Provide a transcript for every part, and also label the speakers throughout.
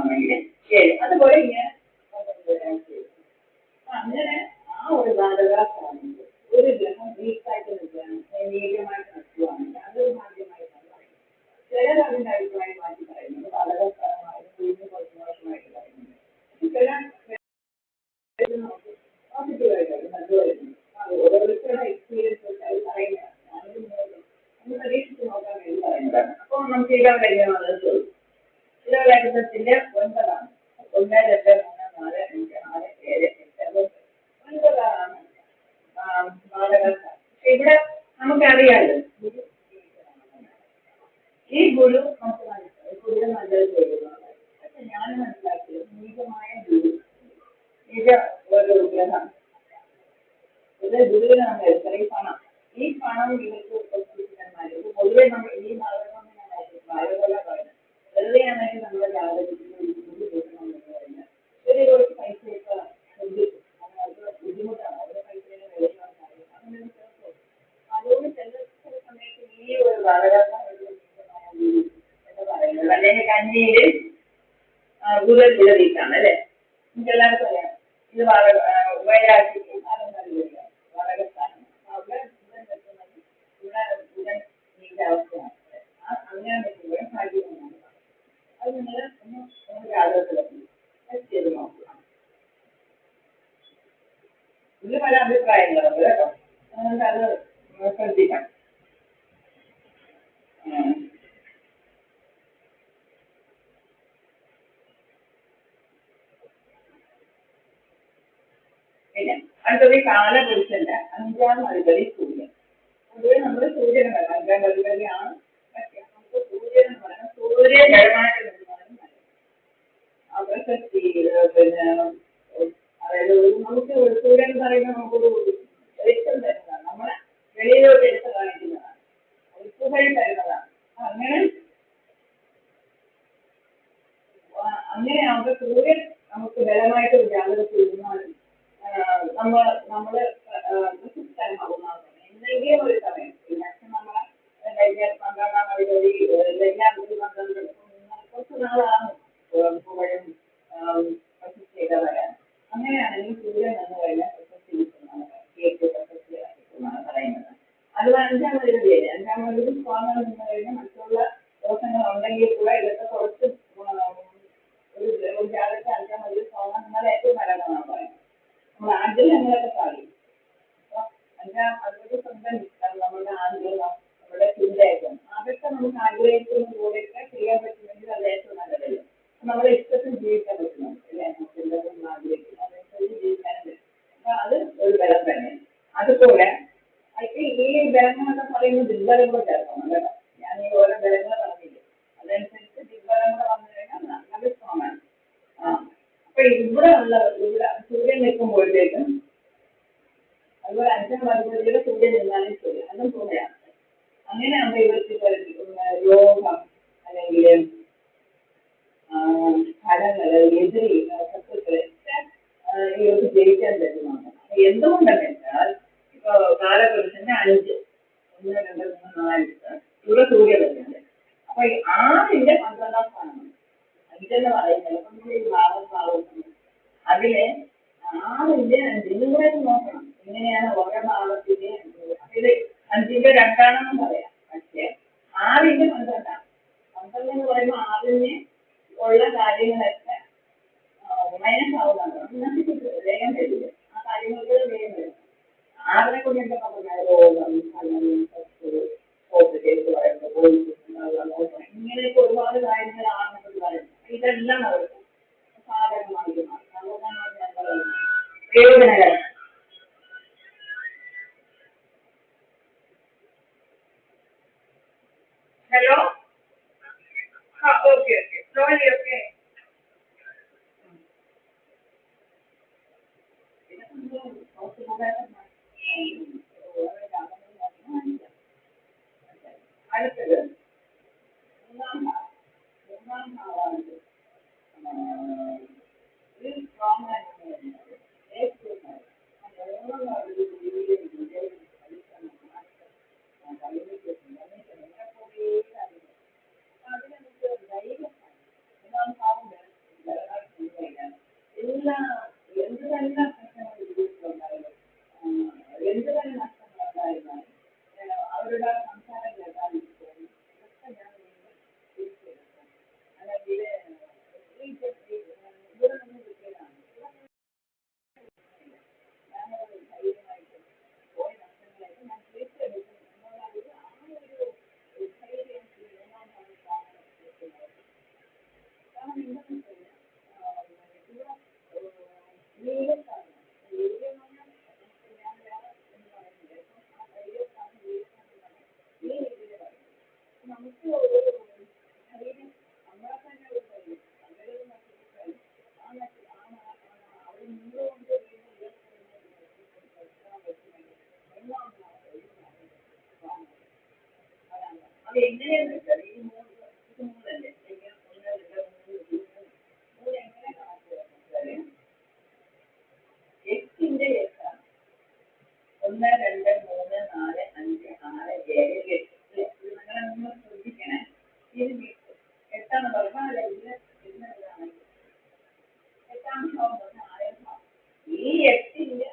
Speaker 1: ആണെങ്കിൽ 7. അതുപോലെ ഇങ്ങനെ അങ്ങനെ ആ ഒരു ബാധകാസ്ഥാനത്ത് ഒരു ഗ്രഹം വീക്കായിട്ട് നിൽക്കുകയാണ്, നീചമായിട്ട് നിൽക്കുകയാണെങ്കിൽ അതൊരു ഭാഗ്യമായിട്ടാണ് പറയുന്നത്. ചിലർ അതിൻ്റെ അഭിപ്രായം മാറ്റി പറയുന്നത് ബാധകാസ്ഥാനമായിട്ട് വീണ്ടും കുറച്ച് മോശമായിട്ട് പറയുന്നുണ്ട്. ചില പോസിറ്റീവായിട്ടാണ് നല്ലതായിരുന്നു. ഓരോരുത്തരുടെ എക്സ്പീരിയൻസ് വെച്ച് അത് പറയുന്നതാണ്. ഞാനൊരു ഒന്ന് പരീക്ഷിച്ച് നോക്കാൻ വേണ്ടി പറയുന്നതാണ്. അപ്പോൾ നമുക്ക് ഇടവ ലഗ്നമാണ് ചോദിക്കും. ഇടവ ലഗ്നത്തിന്റെ 9 1, 2, 3, 4, 5, 6, 7, 8, 9 ബാധകസ്ഥാനം. പക്ഷെ ഇവിടെ നമുക്കറിയാലോ ഈ ഗുരു നമുക്ക് മനസ്സിലായി ഗുരു നല്ലത് ചെയ്യുന്നതാണ്. പക്ഷെ ഞാൻ മനസ്സിലാക്കിയത് നീചമായ ഗുരു നിജ ഒരു ഗ്രഹം ഇത് ഗുരുവിന് നമ്മൾ എടുക്കണം. ഈ പണം ഇവർക്ക് പൊതുവെ നമ്മൾ ഈ ബാലകൊല പറയുന്നത് വെറുതെയാണെങ്കിൽ നമ്മുടെ ജാതകത്തിൽ കിട്ടണമെന്ന് പറഞ്ഞാൽ ഒരു കുറച്ച് പൈസയൊക്കെ ശ്രദ്ധിക്കും. അത് ബുദ്ധിമുട്ടാണ്. അവരുടെ പൈസയുടെ വിലയാണ് അങ്ങനെ അതുകൊണ്ട് ചില സമയത്ത് ഈ ഒരു ബാലകാലം എന്ന് പറയുന്നത് അല്ലെങ്കിൽ കന്നിയില് ഗുരു വിളവീട്ടാണ് അല്ലേ? നമുക്ക് എല്ലാവർക്കും അറിയാം. ഇത് വയലാറ്റിക്കും അതൊന്നറിയില്ല വളകസ്ഥാനം അവിടെ ബുധൻ വെക്കുന്നത് ഇവിടെ ബുധൻ നീണ്ട അവസ്ഥയാണ്. അങ്ങനെ വെക്കുമ്പോഴും ഭാഗ്യമാണ്. അത് നിങ്ങൾ ഒന്ന് ജാതകത്തിലെത്തി ടെസ്റ്റ് ചെയ്ത് നോക്കുക. ഇതിൽ പല അഭിപ്രായങ്ങളുണ്ട് കേട്ടോ, അതുകൊണ്ട് അത് ശ്രദ്ധിക്കണം. പിന്നെ അടുത്തത് കാലപുരുഷന്റെ 5ാം അധിപതി സൂര്യൻ. പൊതുവെ നമ്മൾ സൂര്യനെ പറയാം 5ാം അധിപതിയാണ്. പക്ഷെ നമുക്ക് സൂര്യൻ എന്ന് പറയാം. സൂര്യൻ ജലമായിട്ട് നിൽക്കുന്നതും നല്ലത്. ആ പ്രശസ്തി പിന്നെ അതായത് നമുക്ക് സൂര്യൻ എന്ന് പറയുന്നത് നമുക്കൊരു വെളിച്ചം തരുന്നതാണ്, നമ്മളെ വെളിയിലോട്ട് എടുത്ത് കാണിക്കുന്നതാണ്, പുകഴ് തരുന്നതാണ്. അങ്ങനെ ആകുമ്പോൾ സൂര്യൻ നമുക്ക് ബലമായിട്ട് ജാഗ്രത ഇരുന്നാലും നമ്മള് പ്രശസ്തമാകുന്നതാണ്. എന്തെങ്കിലും ഒരു സമയം പക്ഷെ നമ്മളെ 12ാം അധിപതി എല്ലാം കൂടി 12 കുറച്ച് നാളാണ് പുകഴും പ്രശസ്തിയൊക്കെ വരാൻ. അങ്ങനെയാണെങ്കിൽ സൂര്യൻ എന്ന് കഴിഞ്ഞാൽ പ്രശസ്തി കിട്ടുന്നതാണ്, പ്രശസ്തി കിട്ടുന്നതാണ് പറയുന്നത്. അത് 5ാം അധിപതിയല്ലേ. 5ാം അധിപതി സ്വാമി നിന്ന് കഴിഞ്ഞാൽ മറ്റുള്ള ദോഷങ്ങൾ ഉണ്ടെങ്കിൽ കൂടെ ഇതൊക്കെ കുറച്ച് ഒരു ജാതകത്തെ 5ാം അധിപതി സ്വാമി നിന്നാൽ ഏറ്റവും നല്ലതെന്നാണ് പറയുന്നത്. നമ്മൾ ആഗ്രഹങ്ങളൊക്കെ സാധിക്കും. അപ്പോൾ 5ാം അധിപതി സ്വന്തം നമ്മുടെ ആഗ്രഹം നമ്മുടെ ചിന്തയൊക്കെ അതൊക്കെ നമുക്ക് ആഗ്രഹിക്കുന്ന കൂടെയൊക്കെ ചെയ്യാൻ പറ്റുമെങ്കിൽ അത് ഏറ്റവും നല്ലതല്ലേ. നമ്മുടെ ഇഷ്ടത്തിൽ ജീവിക്കാൻ പറ്റുന്നുണ്ട് അല്ലേ? നമുക്ക് എന്തെങ്കിലും ആഗ്രഹിക്കുന്നു അതനുസരിച്ച് ജീവിക്കാനും പറ്റും. അപ്പൊ അത് ഒരു ബലം തന്നെ. അതുപോലെ ഈ ബലങ്ങളൊക്കെ പറയുന്നത് ദിഗ്ബലം കൂടെ ചേർക്കണം കേട്ടോ. ഞാൻ ഈ ഓരോ ബലങ്ങൾ പറഞ്ഞില്ലേ, അതനുസരിച്ച് ദിഗ്ബലം കൂടെ വന്നു കഴിഞ്ഞാൽ നല്ല സ്ട്രോങ് ആണ്. അപ്പൊ ഇവിടെ സൂര്യൻ നിൽക്കുമ്പോഴത്തേക്കും അതുപോലെ 5ാം അധിപതിയുടെ സൂര്യൻ നിന്നാലും ശരി അതും തുണയാണ്. അങ്ങനെ ആകുമ്പോൾ ഇവർക്ക് രോഗം അല്ലെങ്കിൽ ഫലങ്ങൾ എതിരി ശത്രുക്കളൊക്കെ ഇവർക്ക് ജയിക്കാൻ പറ്റുന്നുണ്ട്. എന്തുകൊണ്ടെന്ന് വെച്ചാൽ ഇപ്പൊ കാലപുരുഷന്റെ 5, 1, 2, 3, 4 ഇവിടെ സൂര്യ വരുന്നുണ്ട്. അപ്പൊ 6ന്റെ 12ാം സ്ഥാനമാണ് 5 എന്ന് പറയുന്നത്. നമ്മൾ ഈ ഭാവം അതിലെ 6ന്റെ 5 കൂടെ നോക്കണം. എങ്ങനെയാണ് ഓരോ ഭാവത്തിന്റെ ഇത് 5ന്റെ 2ആണെന്നും പറയാം. പക്ഷേ 6ന്റെ 12 എന്ന് പറയുമ്പോൾ 6ന് ഉള്ള കാര്യങ്ങളൊക്കെ മൈനസ് ആവുന്നതാണ്. വേഗം തരില്ല ആ കാര്യങ്ങൾക്ക് വേഗം വരും. 6നെ കൊണ്ട് എന്തൊക്കെ പറഞ്ഞാൽ രോഗം ഇങ്ങനെയൊക്കെ ഒരുപാട് കാര്യങ്ങൾ 6നെ കൊണ്ട് പറയുന്നത്. ഇതെല്ലാം അവർക്ക് സാധകമായിട്ട് പ്രയോജനകരം. Hello, okay slowly okay. അടുത്തത് 3ാം ഭാവമാണ്. ഇത് സ്ട്രോങ് ആയിട്ട് അവരുടെ സംസാരം കേട്ടാലിരിക്കും ഇതൊക്കെ ഞാൻ വീണ്ടും തിരിച്ചെടുക്കും അല്ലെങ്കിൽ ഇവിടെ നിന്ന് കിട്ടിയതാണ് ഞാനത് ധൈര്യമായിട്ട് പോയി നഷ്ടങ്ങളായിട്ട് ഞാൻ തിരിച്ചെടുക്കും എന്നുള്ള ഒരു ധൈര്യം തീരുമാനമാണ് കാരണം എന്താണെന്ന് വെച്ചാൽ ഇവിടെ വീടുകളാണ് വീടെന്ന് പറഞ്ഞാൽ ഞാൻ വേറെ എന്ന് പറയുന്നില്ല ഇപ്പം ആ ധൈര്യത്താണ് വീട് ഈ രീതിയിൽ പറയുന്നത് നമുക്ക് ഒരു ധൈര്യം നമ്മളെ തന്നെ ഒരു ധൈര്യം അവരൊരു നഷ്ടപ്പെട്ടാലും അവിടെ നിന്നുകൊണ്ട് വീണ്ടും ഉയർത്തുന്നതിന് പറ്റുമെങ്കിൽ ഒന്നാമത് ആ ധൈര്യം വാങ്ങുന്നത് അതാണ് അത് എങ്ങനെയെന്ന് വെച്ചാൽ ഈ മൂന്നല്ലേ ഒന്ന് രണ്ട് മൂന്ന് മൂന്ന് എങ്ങനെ കണക്ക് വെച്ചാൽ എട്ടിന്റെ എട്ടാണ് 1 2 3 4 5 6 7 8 ഇത് അങ്ങനെ നിങ്ങൾ ശ്രദ്ധിക്കണേ ഇത് എട്ടാന്ന് പറഞ്ഞാൽ ഇതിനെന്താണ് എട്ടാം ഭാവം പറഞ്ഞാൽ ആയം ഭാവം ഈ എട്ടിന്റെ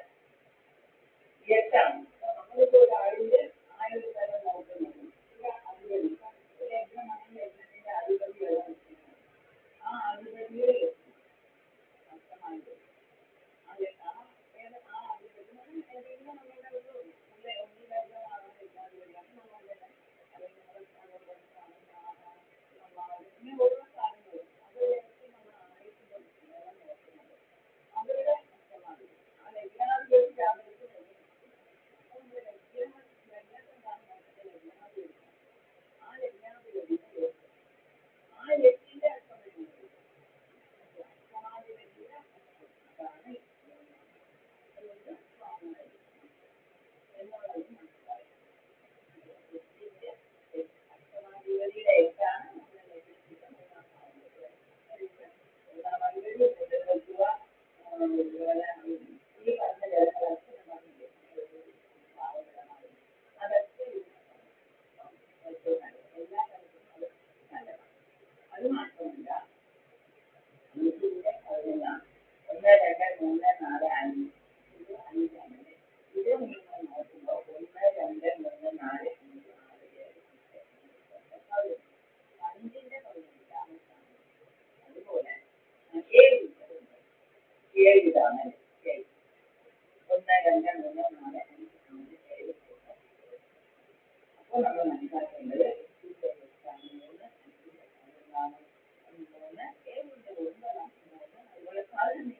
Speaker 1: എട്ടാണ് നമ്മളിപ്പോൾ ഒരാളിന്റെ ആയൊരു തരം നോക്കുന്നത് ഇവിടെ അധിപതി ഒരു യജ്ഞമാണെങ്കിൽ യജ്ഞത്തിന്റെ അധിപതി ആ അധിപതിയെ നഷ്ടമായിട്ട് ഇങ്ങനെ ഓരോ കാര്യങ്ങളും അവരുടെ നഷ്ടമാണ് ആ ലഗ്നാധിപതി ജാതകത്തിൽ ആ ലഗ്നാധിപതി ആ ലഗ്നിന്റെ അഷ്ടമയുണ്ട് അഷ്ടമാധിപതിയുടെ അതാണ് അതുകൊണ്ട് എന്നുള്ളത് മനസ്സിലായി അഷ്ടമാധിപതിയുടെ എട്ടാണ് നമ്മുടെ ലഗ്നത്തിന്റെ മൂന്നാം ഭാവം ഈ പറഞ്ഞ അതൊക്കെ ഏറ്റവും നല്ലത് എല്ലാ തരത്തിലും അത് നല്ലതാണ് അത് മാത്രമല്ല ഇതിന്റെ പതിനൊന്നാണ് 1 2 3 4 5 ഇത് 5 ഇത് നിങ്ങൾ നോക്കുമ്പോൾ 1 2 3 4 5 6 7 5ന്റെ 15 അതുപോലെ 7 ഇതാണ് 7 1 2 3 4 5 6 7 അപ്പോൾ നമ്മൾ മനസ്സിലാക്കേണ്ടത് അതുപോലെ 15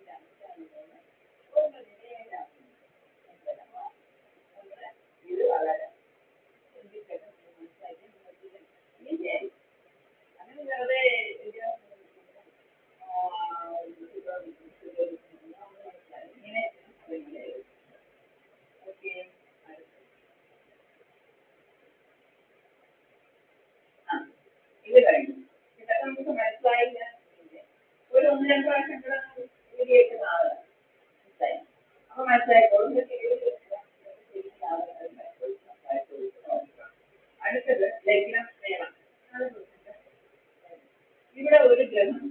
Speaker 1: ഇത് വളരെ ചിന്തിച്ചിട്ട് മനസ്സിലാക്കി നിങ്ങൾക്ക് അങ്ങനെ വെറുതെ ഇങ്ങനെ ഓക്കെ ആ ഇത് കഴിഞ്ഞു ഇതൊക്കെ നമുക്ക് മനസ്സിലായില്ല ഒരു 1-2 പ്രാവശ്യം കൂടെ വീഡിയോ ഇട്ട് കാണുക മനസ്സിലായി അപ്പോൾ മനസ്സിലായിക്കോളും അടുത്തത് ലഗ്നം നേടാം ഇവിടെ ഒരു ഗ്രഹം